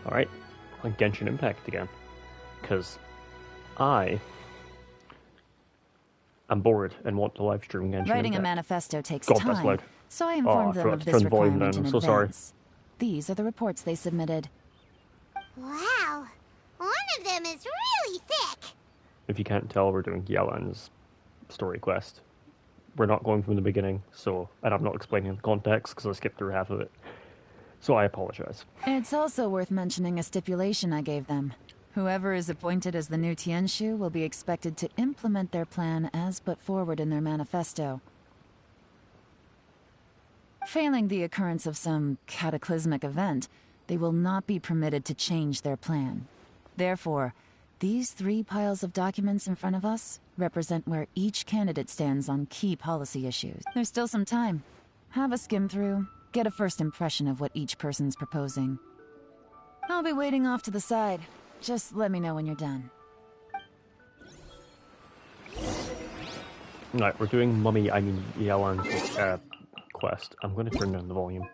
Alright, on Genshin Impact again. Because I am bored and want to live stream Genshin Writing Impact. a manifesto takes God, that's time, loud. so I informed them I forgot of to this turn the volume requirement down. in I'm so sorry. advance. These are the reports they submitted. Wow, one of them is really thick. If you can't tell, we're doing Yelan's story quest. We're not going from the beginning, and I'm not explaining the context because I skipped through half of it. So I apologize. It's also worth mentioning a stipulation I gave them. Whoever is appointed as the new Tianshu will be expected to implement their plan as put forward in their manifesto. Failing the occurrence of some cataclysmic event, they will not be permitted to change their plan. Therefore, these 3 piles of documents in front of us represent where each candidate stands on key policy issues. There's still some time. Have a skim through, get a first impression of what each person's proposing. I'll be waiting off to the side. Just let me know when you're done. Right, we're doing Yelan's quest. I'm going to turn down the volume.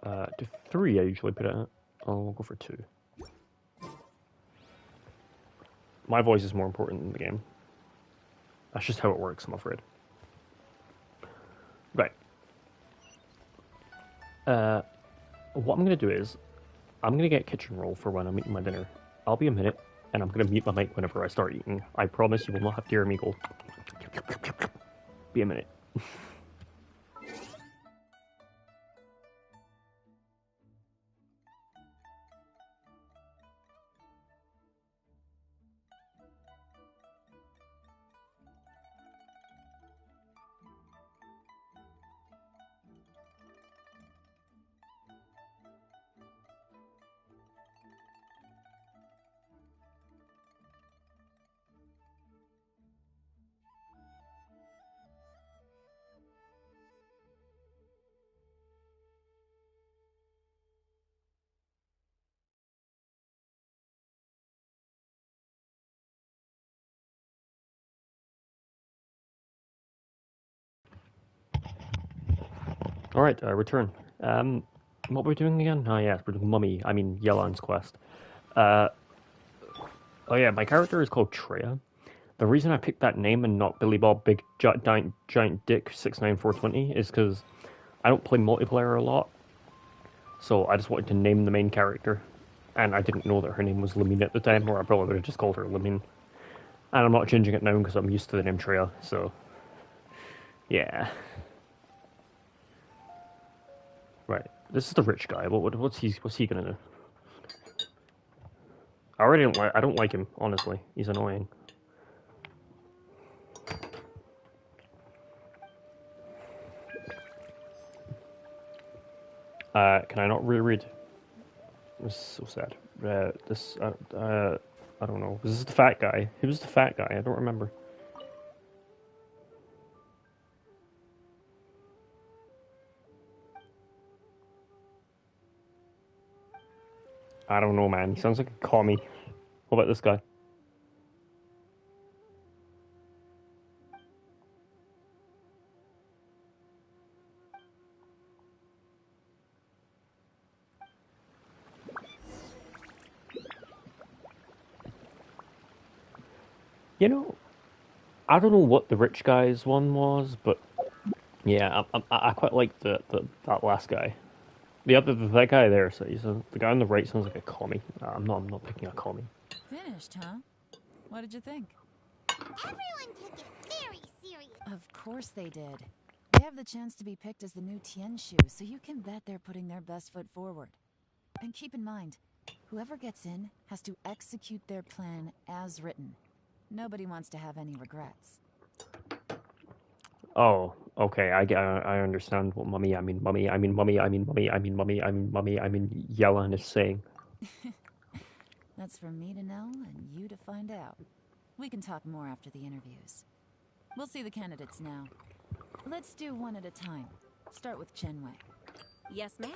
To 3 I usually put it at. I'll go for 2. My voice is more important in the game. That's just how it works, I'm afraid. Right. What I'm going to do is, I'm going to get kitchen roll for when I'm eating my dinner. I'll be a minute, and I'm going to mute my mic whenever I start eating. I promise you will not have to hear me go. Be a minute. Alright, return. What we're doing again? Oh yes, we're doing Yelan's quest. Oh yeah, my character is called Treya. The reason I picked that name and not Billy Bob Big Giant Dick 69420 is because I don't play multiplayer a lot. So I just wanted to name the main character. And I didn't know that her name was Lamine at the time, or I probably would have just called her Lamine. And I'm not changing it now because I'm used to the name Treya, so... Yeah. Right. This is the rich guy. What's he gonna do? I don't like him, honestly. He's annoying. Can I not reread? This is so sad. I don't know. This is the fat guy. Who was the fat guy? I don't remember. I don't know, man. He sounds like a commie. What about this guy? You know, I don't know what the rich guy's one was, but yeah, I quite like that last guy. That guy there. So the guy on the right sounds like a commie. I'm not picking a commie. Finished, huh? What did you think? Everyone took it very serious. Of course they did. They have the chance to be picked as the new Tianshu, so you can bet they're putting their best foot forward. And keep in mind, whoever gets in has to execute their plan as written. Nobody wants to have any regrets. Oh, okay. I understand what Yelan is saying. That's for me to know and you to find out. We can talk more after the interviews. We'll see the candidates now. Let's do one at a time. Start with Chenwei. Yes, ma'am.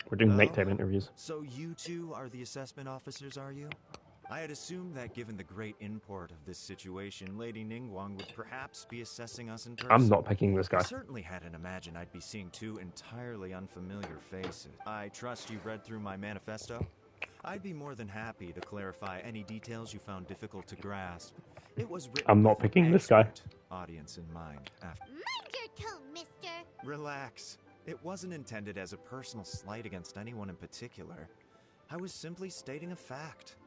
We're doing nighttime interviews. So you two are the assessment officers, are you? I had assumed that given the great import of this situation, Lady Ningguang would perhaps be assessing us in person. I'm not picking this I guy. certainly hadn't imagined I'd be seeing two entirely unfamiliar faces. I trust you've read through my manifesto? I'd be more than happy to clarify any details you found difficult to grasp. It was written I'm not with an picking this guy. expert audience in mind. Mind your tone, mister. Relax. It wasn't intended as a personal slight against anyone in particular. I was simply stating a fact.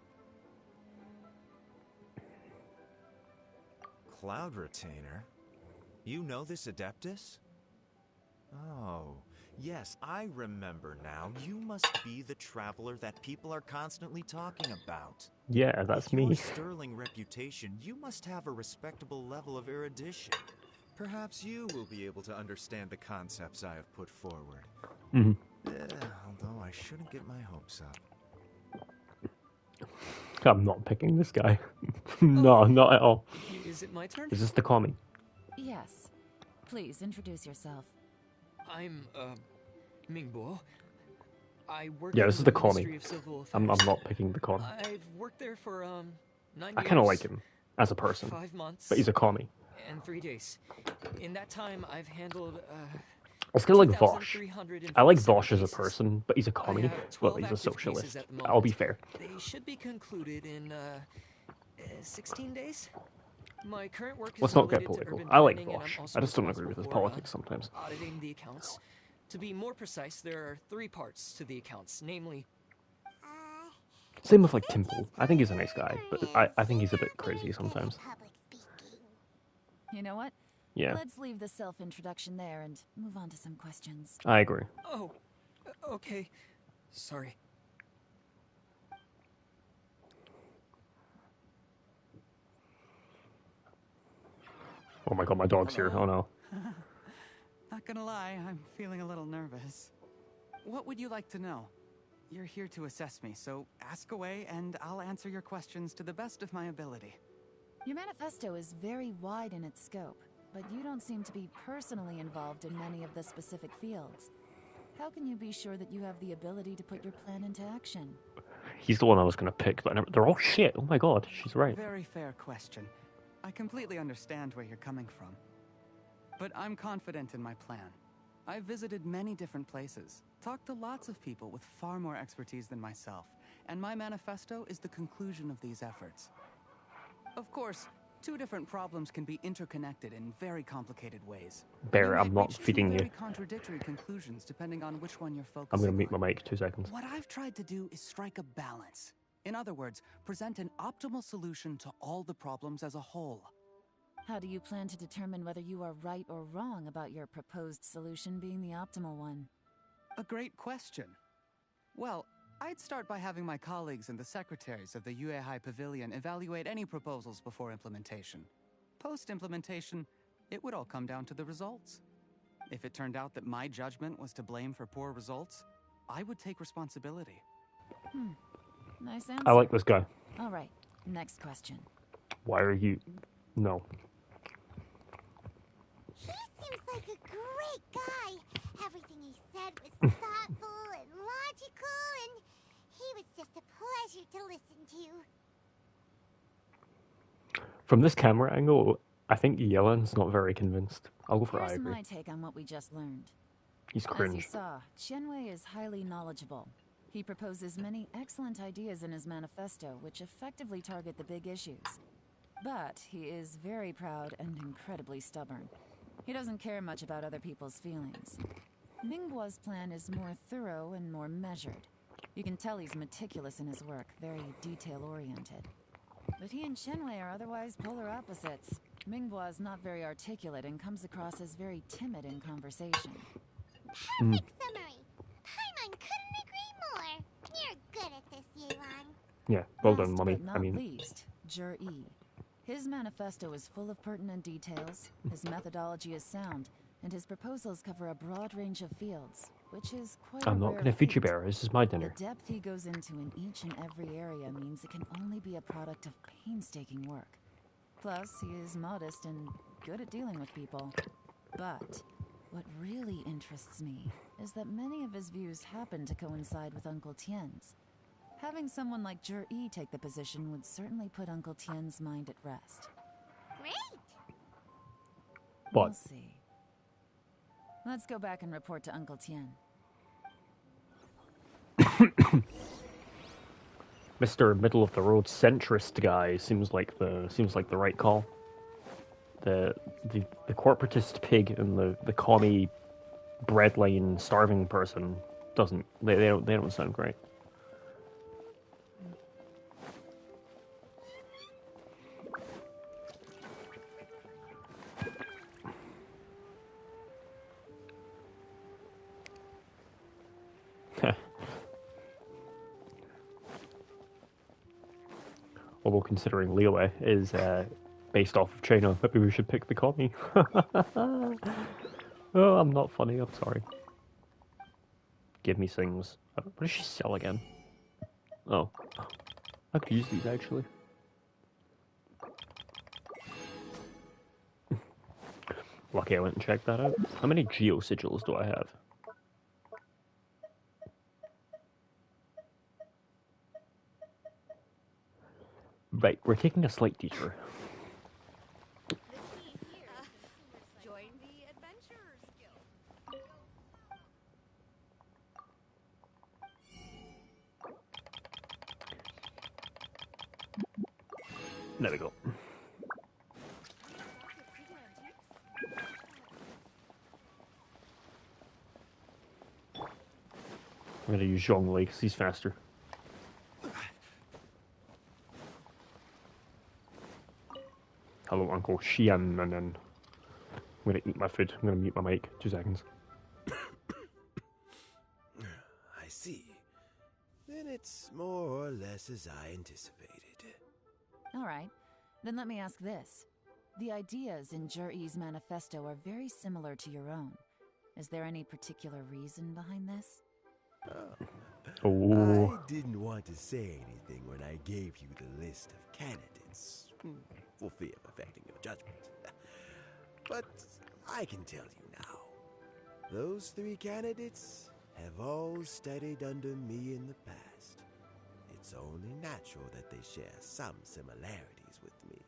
Cloud Retainer? You know this Adeptus? Oh, yes, I remember now. You must be the traveler that people are constantly talking about. Yeah, that's With your me. sterling reputation, you must have a respectable level of erudition. Perhaps you will be able to understand the concepts I have put forward. Mhm. Although I shouldn't get my hopes up. I'm not picking this guy. No, not at all. Is it my turn? Is this the commie? Yes. Please introduce yourself. I'm, Mingbo. I work Yeah, in this is the the commie. Ministry of Civil I'm Affairs. not picking the commie. I've worked there for, 9 I kind of years, like him as a person, 5 months, but he's a commie. and 3 days. In that time, I've handled, I still like Vosh. I like 2,357 Vosh as a cases. person, but he's a I commie. have Well, 12 he's a active cases socialist. at the I'll be moment. fair. They should be concluded in, 16 days. My current work is Let's not get related to political. urban I like planning, and Vosh. I'm also I just don't agree with his responsible for, politics sometimes. auditing the accounts. To be more precise, there are 3 parts to the accounts, namely Same with like Timple. I think he's a nice guy, but I think he's a bit crazy sometimes. Public speaking. You know what? Yeah, Let's leave the self-introduction there and move on to some questions. I agree. Oh, okay. Sorry. Oh my god, my dog's here. Oh no. Not gonna lie, I'm feeling a little nervous. What would you like to know? You're here to assess me, so ask away and I'll answer your questions to the best of my ability. Your manifesto is very wide in its scope, but you don't seem to be personally involved in many of the specific fields. How can you be sure that you have the ability to put your plan into action? He's the one I was gonna pick, but they're all shit. Oh my god, she's right. Very fair question. I completely understand where you're coming from. But I'm confident in my plan. I've visited many different places, talked to lots of people with far more expertise than myself, and my manifesto is the conclusion of these efforts. Of course, 2 different problems can be interconnected in very complicated ways. Bear, You I'm might not reach 2 feeding you. very contradictory conclusions depending on which one you're I'm focusing gonna mute on. my mic 2 seconds. What I've tried to do is strike a balance. In other words, present an optimal solution to all the problems as a whole. How do you plan to determine whether you are right or wrong about your proposed solution being the optimal one? A great question. Well, I'd start by having my colleagues and the secretaries of the Yuehai Pavilion evaluate any proposals before implementation. Post-implementation, it would all come down to the results. If it turned out that my judgment was to blame for poor results, I would take responsibility. Nice answer. I like this guy. All right, next question. Why are you... No. He seems like a great guy. Everything he said was thoughtful and logical, and he was just a pleasure to listen to. From this camera angle, I think Yelen's not very convinced. I'll go for I Here's agree. my take on what we just learned. He's As you cringe. saw, Qianwei is highly knowledgeable. He proposes many excellent ideas in his manifesto, which effectively target the big issues. But he is very proud and incredibly stubborn. He doesn't care much about other people's feelings. Mingbo's plan is more thorough and more measured. You can tell he's meticulous in his work, very detail-oriented. But he and Qianwei are otherwise polar opposites. Mingbo is not very articulate and comes across as very timid in conversation. Perfect summary. Paimon couldn't agree more. You're good at this, Yelan. Yeah, well done, Last mummy. but not I mean, least, Jur-E. His manifesto is full of pertinent details, his methodology is sound, and his proposals cover a broad range of fields, which is quite I'm a not rare gonna feed you, feat. Bear. This is my dinner. The depth he goes into in each and every area means it can only be a product of painstaking work. Plus, he is modest and good at dealing with people. But what really interests me is that many of his views happen to coincide with Uncle Tien's. Having someone like Jur-E take the position would certainly put Uncle Tien's mind at rest. Great! We'll What? see. Let's go back and report to Uncle Tien. Mr. Middle of the Road centrist guy seems like the right call. The corporatist pig and the commie breadline starving person they don't sound great. Although considering Liyue is based off of China, maybe we should pick the commie. Oh, I'm not funny, I'm sorry. Give me things. What does she sell again? Oh. I could use these actually. Lucky I went and checked that out. How many geo sigils do I have? Right, we're taking a slight detour. Join the Adventurers Guild. There we go. I'm gonna use Zhongli because he's faster. Hello, Uncle Xian, and then I'm gonna eat my food. I'm gonna mute my mic. 2 seconds. I see. Then it's more or less as I anticipated. All right, then let me ask this. The ideas in Jur-E's manifesto are very similar to your own. Is there any particular reason behind this? Oh. I didn't want to say anything when I gave you the list of candidates, for fear of affecting your judgment. But I can tell you now. Those 3 candidates have all studied under me in the past. It's only natural that they share some similarities with me.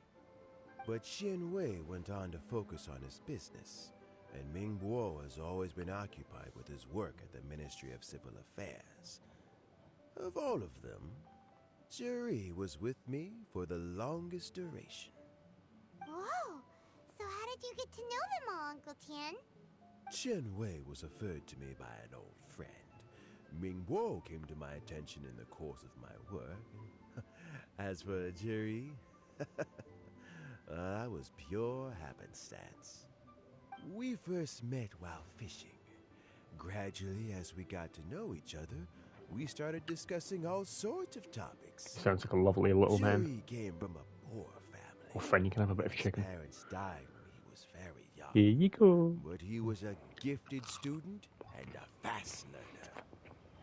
But Xin Wei went on to focus on his business, and Ming Guo has always been occupied with his work at the Ministry of Civil Affairs. Of all of them, Juri was with me for the longest duration. Whoa! So how did you get to know them all, Uncle Tien? Chen Wei was referred to me by an old friend. Ming Guo came to my attention in the course of my work. As for Juri, that was pure happenstance. We first met while fishing. Gradually, as we got to know each other, we started discussing all sorts of topics. Sounds like a lovely little man. Juri came from a poor family. Oh, friend, you can have a bit of chicken. His parents died when he was very young. Here you go. But he was a gifted student and a fast learner.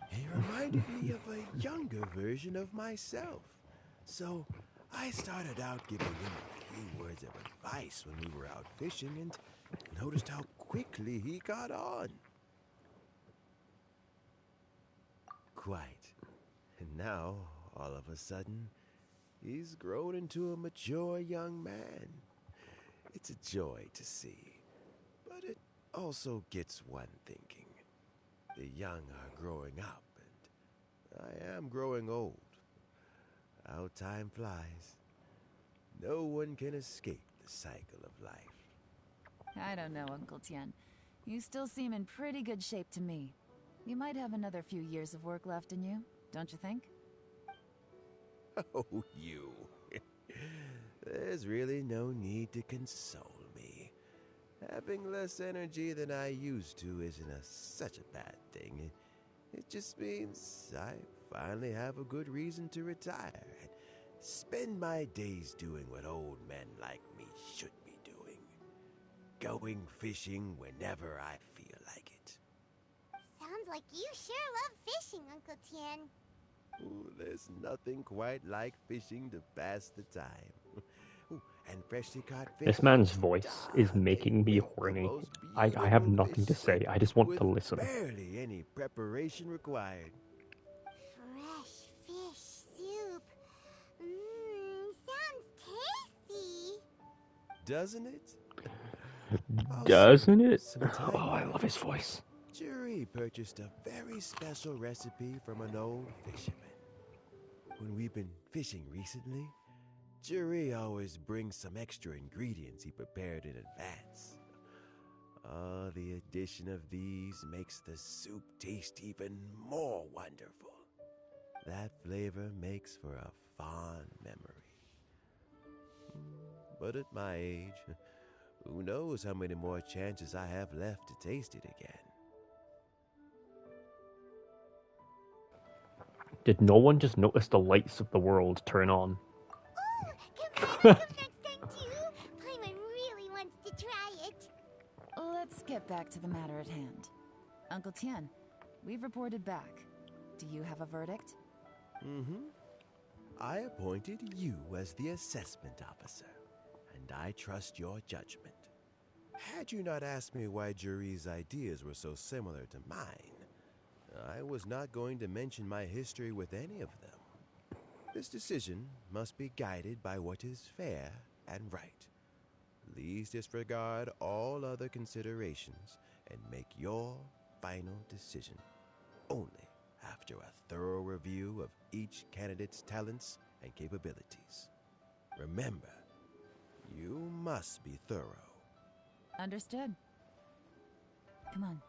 He reminded me of a younger version of myself. So I started out giving him a few words of advice when we were out fishing and noticed how quickly he got on. Quite. And now, all of a sudden, he's grown into a mature young man. It's a joy to see. But it also gets one thinking. The young are growing up, and I am growing old. How time flies. No one can escape the cycle of life. I don't know, Uncle Tien. You still seem in pretty good shape to me. You might have another few years of work left in you, don't you think? Oh, you. There's really no need to console me. Having less energy than I used to isn't such a bad thing. It just means I finally have a good reason to retire and spend my days doing what old men like me should be doing. Going fishing whenever I feel like it. Sounds like you sure love fishing, Uncle Tien. Ooh, there's nothing quite like fishing to pass the time. Ooh, and freshly caught fish. This man's voice is making me horny. I have nothing to say. I just want to listen. Barely any preparation required. Fresh fish doesn't it? Doesn't it? Some time Oh, I back, love his voice. Jury purchased a very special recipe from an old fisherman. When we've been fishing recently, Jury always brings some extra ingredients he prepared in advance. The addition of these makes the soup taste even more wonderful. That flavor makes for a fond memory. But at my age, who knows how many more chances I have left to taste it again. Did no one just notice the lights of the world turn on? Oh, can Paimon come next time too? Paimon really wants to try it. Let's get back to the matter at hand. Uncle Tian, we've reported back. Do you have a verdict? I appointed you as the assessment officer, and I trust your judgment. Had you not asked me why Jury's ideas were so similar to mine, I was not going to mention my history with any of them. This decision must be guided by what is fair and right. Please disregard all other considerations and make your final decision only after a thorough review of each candidate's talents and capabilities. Remember, you must be thorough. Understood. Come on,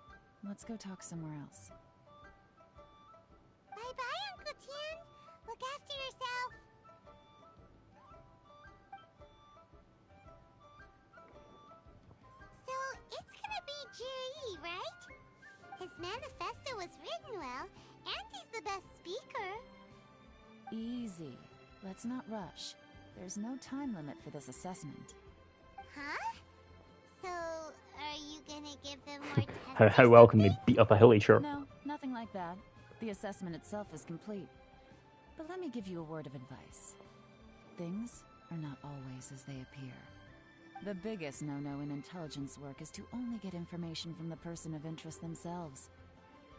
let's go talk somewhere else. Bye-bye, Uncle Tian. Look after yourself. So, it's gonna be Jiri, right? His manifesto was written well, and he's the best speaker. Easy. Let's not rush. There's no time limit for this assessment. Huh? So, are you gonna give them more tests? How well can they beat up a hilly chirp? No, nothing like that. The assessment itself is complete. But let me give you a word of advice. Things are not always as they appear. The biggest no-no in intelligence work is to only get information from the person of interest themselves.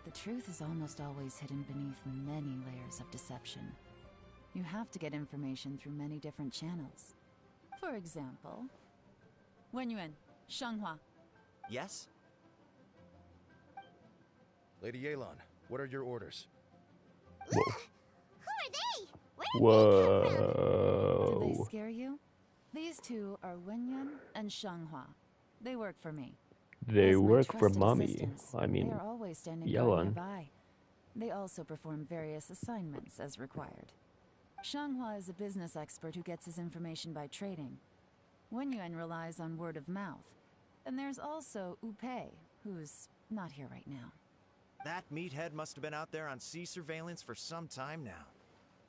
The truth is almost always hidden beneath many layers of deception. You have to get information through many different channels. For example, Wenyuan, Shanghua. Yes? Lady Yelan, what are your orders? Whoa. Who are they? Where did they come from? Did they Whoa. scare you? These two are Wenyuan and Shanghua. They work for me. They As my work for trusted mommy. assistants, I mean, they are always standing guard Yelan. nearby. They also perform various assignments as required. Shanghua is a business expert who gets his information by trading. Wenyuan relies on word of mouth. And there's also Upei, who's not here right now. That meathead must have been out there on sea surveillance for some time now.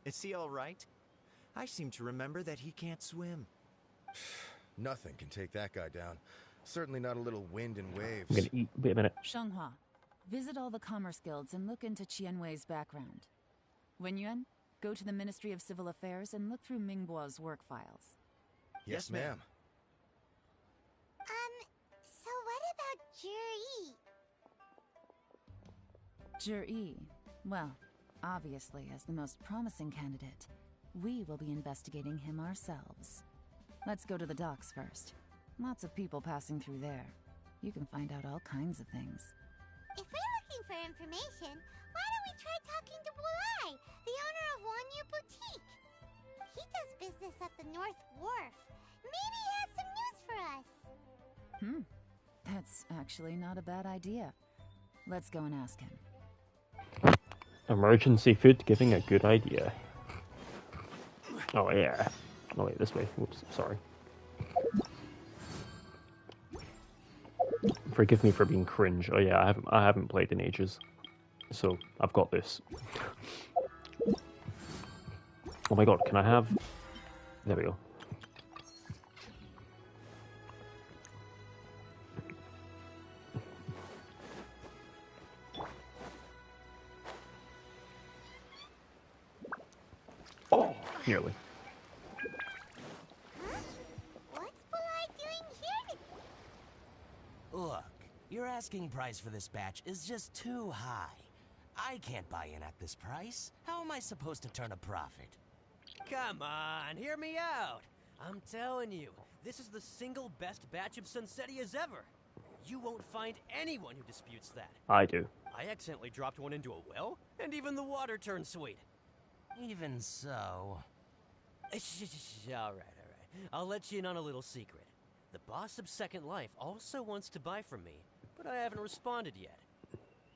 Is he all right? I seem to remember that he can't swim. Nothing can take that guy down. Certainly not a little wind and I'm waves. gonna eat. Wait a minute. Shanghua, visit all the commerce guilds and look into Qianwei's background. Wenyuan, go to the Ministry of Civil Affairs and look through Mingbo's work files. Yes, ma'am. So what about Jiri? Jir-E, well, obviously as the most promising candidate, we will be investigating him ourselves. Let's go to the docks first. Lots of people passing through there. You can find out all kinds of things. If we're looking for information, why don't we try talking to Bulai, the owner of Wanyu Boutique? He does business at the North Wharf. Maybe he has some news for us. That's actually not a bad idea. Let's go and ask him. Emergency food giving a good idea. Oh yeah. Oh wait, this way. Whoops, sorry. Forgive me for being cringe. Oh yeah, I haven't played in ages, so I've got this. Oh my god, can I have? There we go. Oh, nearly. What's Bulai doing here? Look, your asking price for this batch is just too high. I can't buy in at this price. How am I supposed to turn a profit? Come on, hear me out. I'm telling you, This is the single best batch of Sunsetias ever. You won't find anyone who disputes that. I do. I accidentally dropped one into a well, and even the water turned sweet. Even so... All right. I'll let you in on a little secret. The boss of Second Life also wants to buy from me, but I haven't responded yet.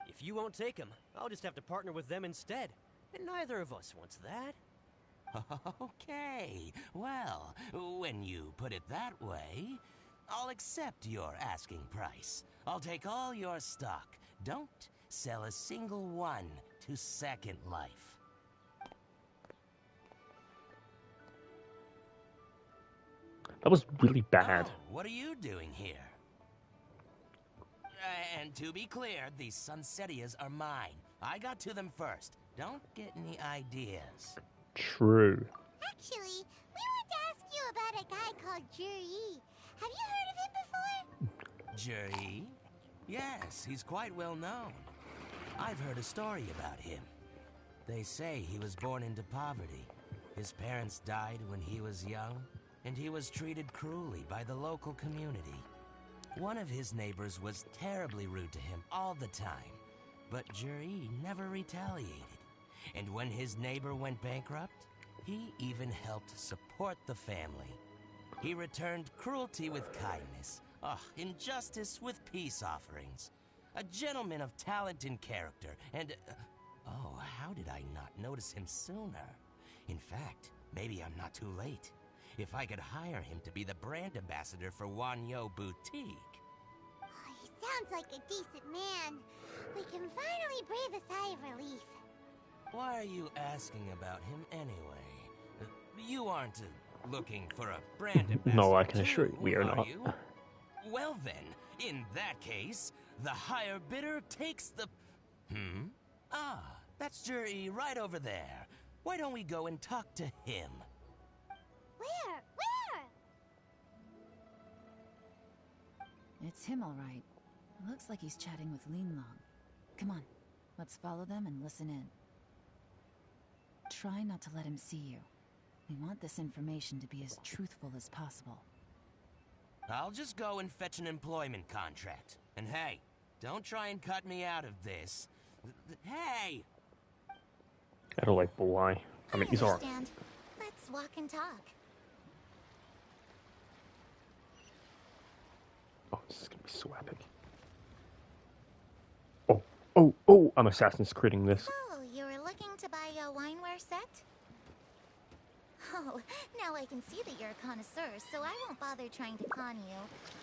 If you won't take him, I'll just have to partner with them instead. And neither of us wants that. Okay, well, when you put it that way, I'll accept your asking price. I'll take all your stock. Don't sell a single one to Second Life. That was really bad. Oh, what are you doing here? And to be clear, these Sunsetias are mine. I got to them first. Don't get any ideas. True. Actually, we want to ask you about a guy called Juri. Have you heard of him before? Juri? Yes, he's quite well known. I've heard a story about him. They say he was born into poverty. His parents died when he was young, and he was treated cruelly by the local community. One of his neighbors was terribly rude to him all the time, but Juri never retaliated. And when his neighbor went bankrupt, he even helped support the family. He returned cruelty with kindness, injustice with peace offerings. A gentleman of talent and character, and... oh, how did I not notice him sooner? In fact, maybe I'm not too late. If I could hire him to be the brand ambassador for Wanyo Boutique. Oh, he sounds like a decent man. We can finally breathe a sigh of relief. Why are you asking about him anyway? You aren't looking for a brand ambassador, No, I can assure you, we are not. you? Well then, in that case, the higher bidder takes the... Ah, that's Juri right over there. Why don't we go and talk to him? Where? It's him, all right. Looks like he's chatting with Linlong. Come on, let's follow them and listen in. Try not to let him see you. We want this information to be as truthful as possible. I'll just go and fetch an employment contract. And hey, don't try and cut me out of this. Hey! I don't like why. I mean, he's alright. Understand. Let's walk and talk. Oh, this is gonna be so epic. Oh, I'm Assassin's Creeding this. So, you were looking to buy a wineware set? Oh, now I can see that you're a connoisseur, so I won't bother trying to con you.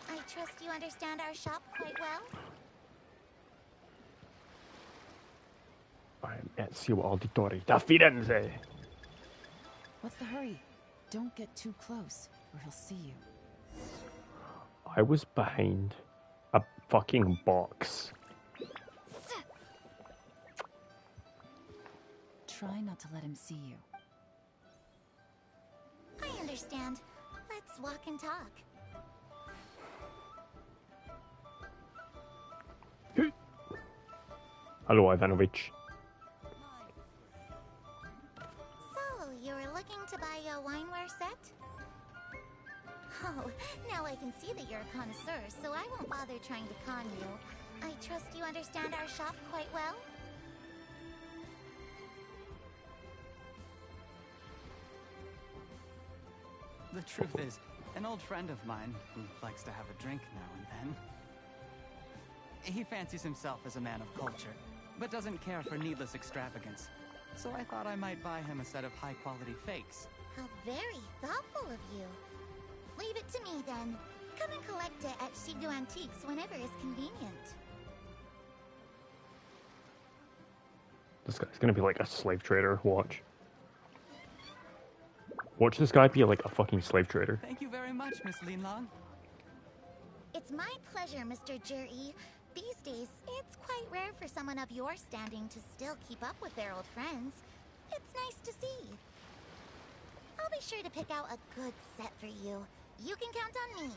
I trust you understand our shop quite well? I'm Ezio Auditore da Firenze. What's the hurry? Don't get too close, or he'll see you. I was behind a fucking box. Try not to let him see you. I understand. Let's walk and talk. Hello, Ivanovich. So, you were looking to buy a wineware set? Oh, now I can see that you're a connoisseur, so I won't bother trying to con you. I trust you understand our shop quite well? The truth is, an old friend of mine, who likes to have a drink now and then, he fancies himself as a man of culture, but doesn't care for needless extravagance. So I thought I might buy him a set of high-quality fakes. How very thoughtful of you. Leave it to me, then. Come and collect it at Shigu Antiques whenever is convenient. This guy's gonna be like a slave trader. Watch. Watch this guy be like a fucking slave trader. Thank you very much, Miss Linlong. It's my pleasure, Mr. Juri. These days, it's quite rare for someone of your standing to still keep up with their old friends. It's nice to see. I'll be sure to pick out a good set for you. You can count on me.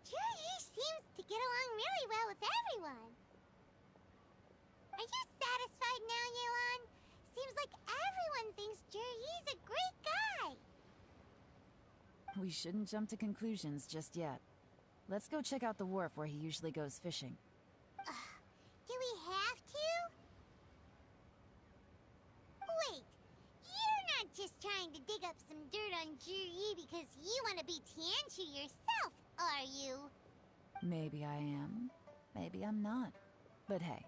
Juri seems to get along really well with everyone. we shouldn't jump to conclusions just yet. Let's go check out the wharf where he usually goes fishing. Do we have to? Wait, you're not just trying to dig up some dirt on Juri because you want to be Tianshu yourself, are you? Maybe I am. Maybe I'm not. But hey,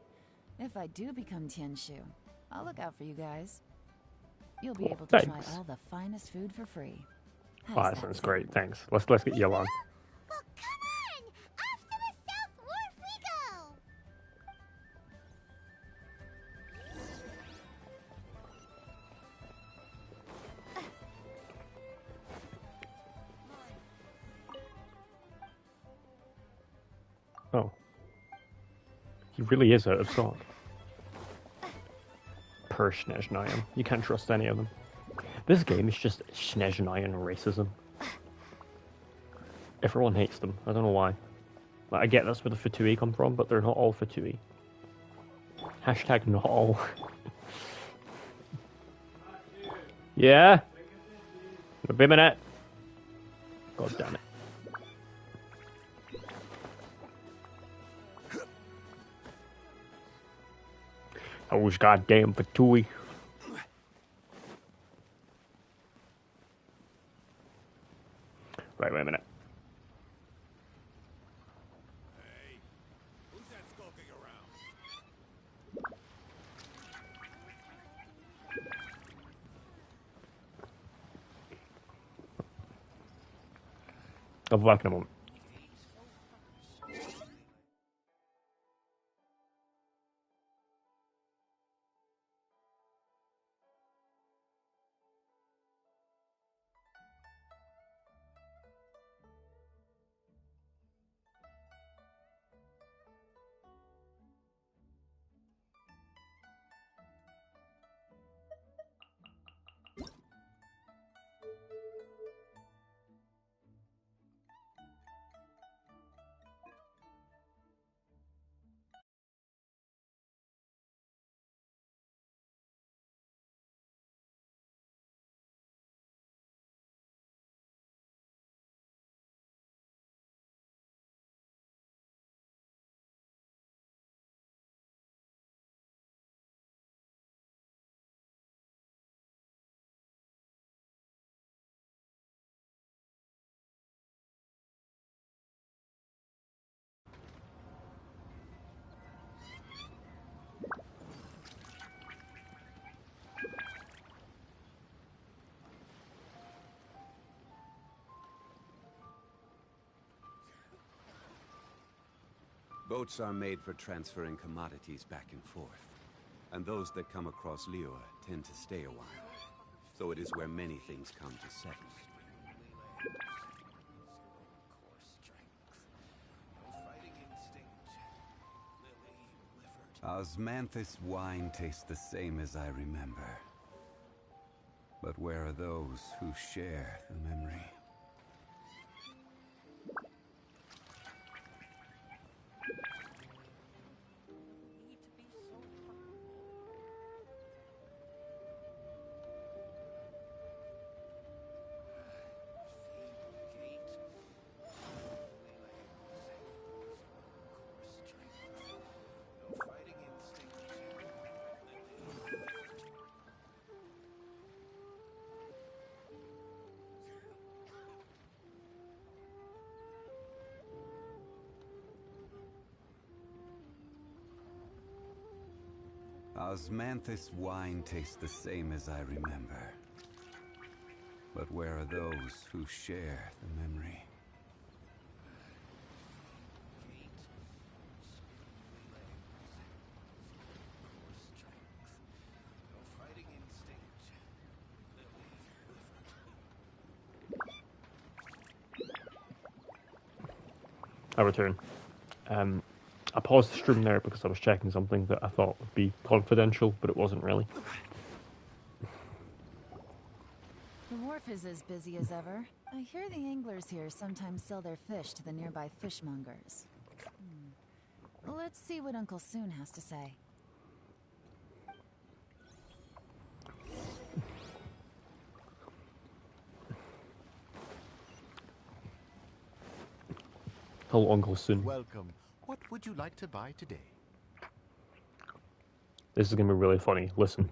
if I do become Tianshu, I'll look out for you guys. You'll be able to try Thanks. all the finest food for free. How Oh, does that that sounds sound? great. Thanks. Let's get Yell on. Well, come on! Off to the South Wharf we go! Oh. He really is out of stock. Per Snezhnayan. You can't trust any of them. This game is just Snezhnayan racism. Everyone hates them. I don't know why. Like, I get that's where the Fatui come from, but they're not all Fatui. Hashtag not all. Yeah? Wait a minute. God damn it. Those goddamn Fatui. Right, wait a minute. Hey, who's that skulking around? I'll be back in a moment. Boats are made for transferring commodities back and forth. And those that come across Liyue tend to stay a while. So it is where many things come to settle. Osmanthus wine tastes the same as I remember. But where are those who share the memory? Osmanthus wine tastes the same as I remember. But where are those who share the memory? I return. I paused the stream there because I was checking something that I thought would be confidential, but it wasn't really. The wharf is as busy as ever. I hear the anglers here sometimes sell their fish to the nearby fishmongers. Let's see what Uncle Soon has to say. call Uncle Sun. Welcome. What would you like to buy today? This is gonna be really funny. Listen.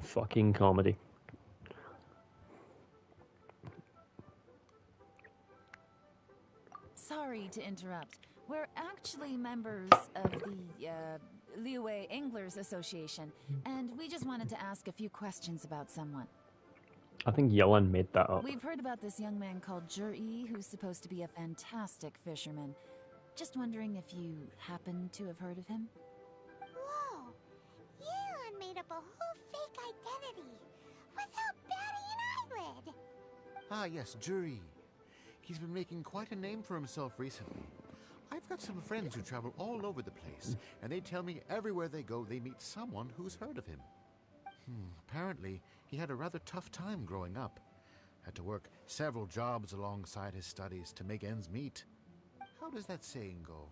Fucking comedy. Sorry to interrupt. We're actually members of the Liyue Anglers Association, and we just wanted to ask a few questions about someone. I think Yellen made that up. We've heard about this young man called Jur-E, who's supposed to be a fantastic fisherman. Just wondering if you happen to have heard of him? Whoa! Yeon made up a whole fake identity without batting an eyelid! Ah, yes, Jury. He's been making quite a name for himself recently. I've got some friends who travel all over the place, and they tell me everywhere they go they meet someone who's heard of him. Apparently, he had a rather tough time growing up. Had to work several jobs alongside his studies to make ends meet. How does that saying go?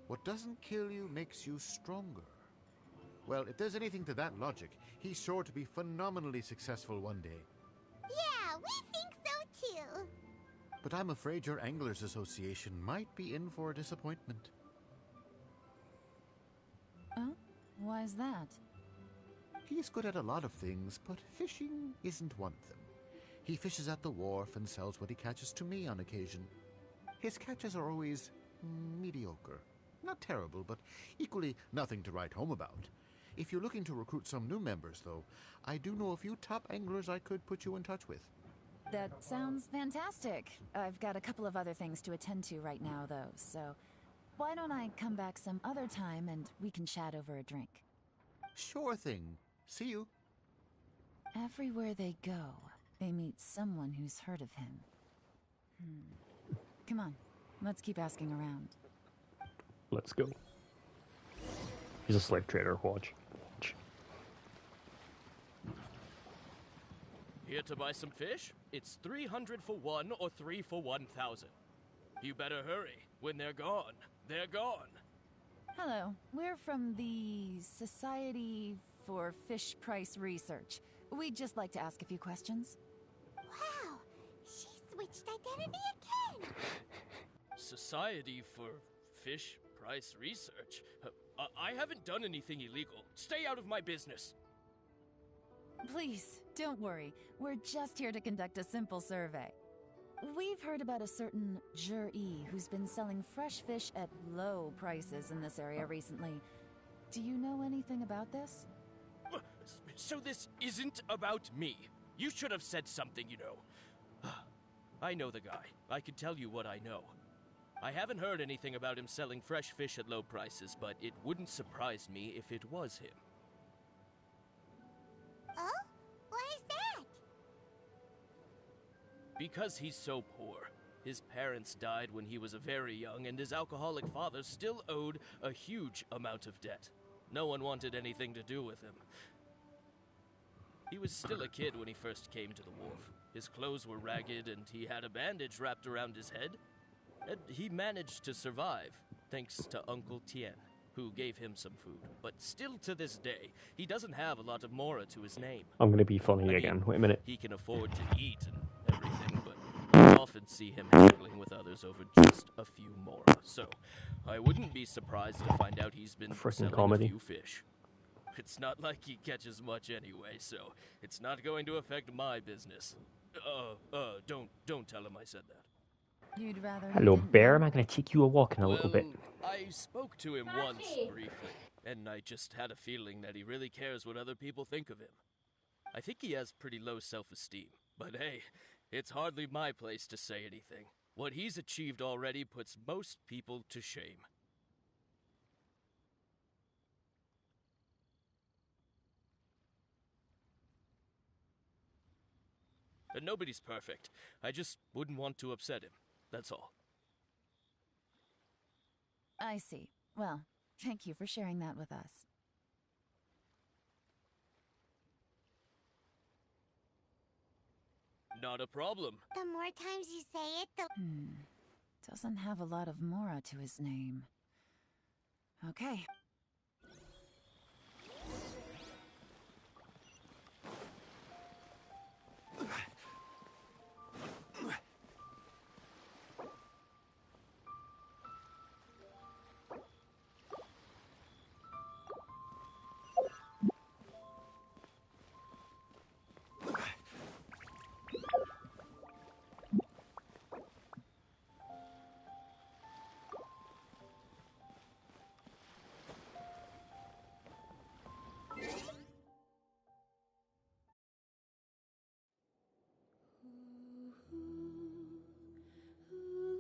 What doesn't kill you makes you stronger. Well, if there's anything to that logic, he's sure to be phenomenally successful one day. Yeah, we think so too! But I'm afraid your Anglers Association might be in for a disappointment. Oh? Why is that? He's good at a lot of things, but fishing isn't one of them. He fishes at the wharf and sells what he catches to me on occasion. His catches are always mediocre. Not terrible, but equally nothing to write home about. If you're looking to recruit some new members, though, I do know a few top anglers I could put you in touch with. That sounds fantastic. I've got a couple of other things to attend to right now, though, so why don't I come back some other time and we can chat over a drink? Sure thing. See you. Everywhere they go, they meet someone who's heard of him. Come on, let's keep asking around. Let's go. He's a slave trader. Watch. Here to buy some fish? It's 300 for one or 3 for 1,000. You better hurry. When they're gone, they're gone. Hello, we're from the Society for Fish Price Research. We'd just like to ask a few questions. Wow! She switched identity again! Society for Fish Price Research? I haven't done anything illegal. Stay out of my business. Please, don't worry. We're just here to conduct a simple survey. We've heard about a certain Jur-E who's been selling fresh fish at low prices in this area recently. Do you know anything about this? So this isn't about me. You should have said something, you know. I know the guy. I can tell you what I know. I haven't heard anything about him selling fresh fish at low prices, but it wouldn't surprise me if it was him. Oh? Why is that? Because he's so poor. His parents died when he was very young, and his alcoholic father still owed a huge amount of debt. No one wanted anything to do with him. He was still a kid when he first came to the wharf. His clothes were ragged, and he had a bandage wrapped around his head. And he managed to survive, thanks to Uncle Tien, who gave him some food. But still to this day, he doesn't have a lot of mora to his name. I'm gonna be funny again. Wait a minute. He can afford to eat and everything, but I often see him haggling with others over just a few mora. So I wouldn't be surprised to find out he's been selling comedy. a few fish. It's not like he catches much anyway, so it's not going to affect my business. Don't tell him I said that. You'd rather... Hello, bear. Am I gonna take you a walk in a little bit? I spoke to him once, briefly, and I just had a feeling that he really cares what other people think of him. I think he has pretty low self-esteem, but hey, it's hardly my place to say anything. What he's achieved already puts most people to shame. And nobody's perfect. I just wouldn't want to upset him. That's all. I see. Well, thank you for sharing that with us. Not a problem. The more times you say it, the... Doesn't have a lot of mora to his name. Okay,